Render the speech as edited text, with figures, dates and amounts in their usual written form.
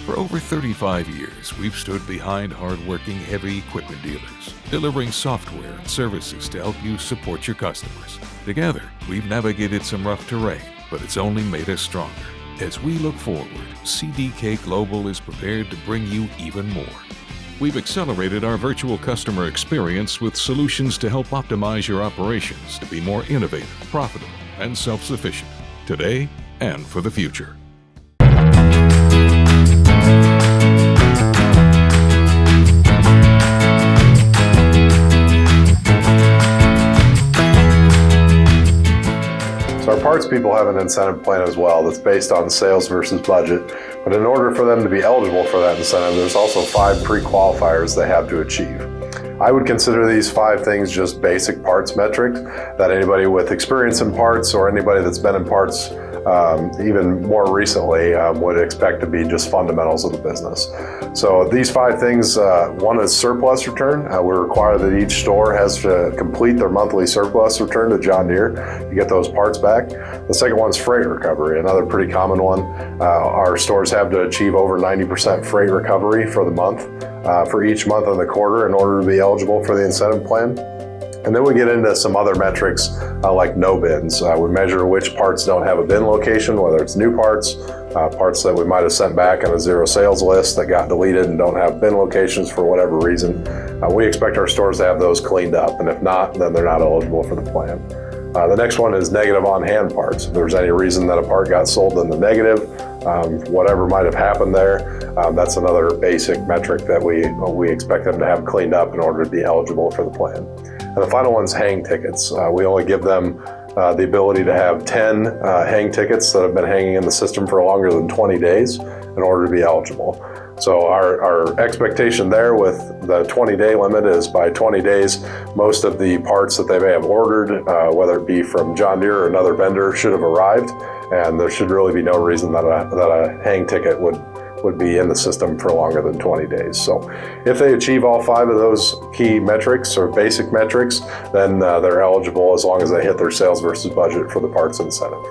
For over 35 years, we've stood behind hardworking heavy equipment dealers, delivering software and services to help you support your customers. Together, we've navigated some rough terrain, but it's only made us stronger. As we look forward, CDK Global is prepared to bring you even more. We've accelerated our virtual customer experience with solutions to help optimize your operations to be more innovative, profitable, and self-sufficient, today and for the future. So our parts people have an incentive plan as well that's based on sales versus budget. But in order for them to be eligible for that incentive, there's also 5 pre-qualifiers they have to achieve. I would consider these 5 things just basic parts metrics that anybody with experience in parts or anybody that's been in parts even more recently would expect to be just fundamentals of the business. So these 5 things, one is surplus return. We require that each store has to complete their monthly surplus return to John Deere to get those parts back. The second one is freight recovery, another pretty common one. Our stores have to achieve over 90% freight recovery for the month, for each month in the quarter in order to be eligible for the incentive plan. And then we get into some other metrics like no bins. We measure which parts don't have a bin location, whether it's new parts, parts that we might have sent back on a zero sales list that got deleted and don't have bin locations for whatever reason. We expect our stores to have those cleaned up, and if not, then they're not eligible for the plan. The next one is negative on-hand parts. If there's any reason that a part got sold in the negative, whatever might have happened there, that's another basic metric that we expect them to have cleaned up in order to be eligible for the plan. And the final one's hang tickets. We only give them the ability to have 10 hang tickets that have been hanging in the system for longer than 20 days in order to be eligible. So our expectation there with the 20-day limit is by 20 days, most of the parts that they may have ordered, whether it be from John Deere or another vendor, should have arrived, and there should really be no reason that a hang ticket would be in the system for longer than 20 days. So if they achieve all 5 of those key metrics or basic metrics, then they're eligible as long as they hit their sales versus budget for the parts incentive.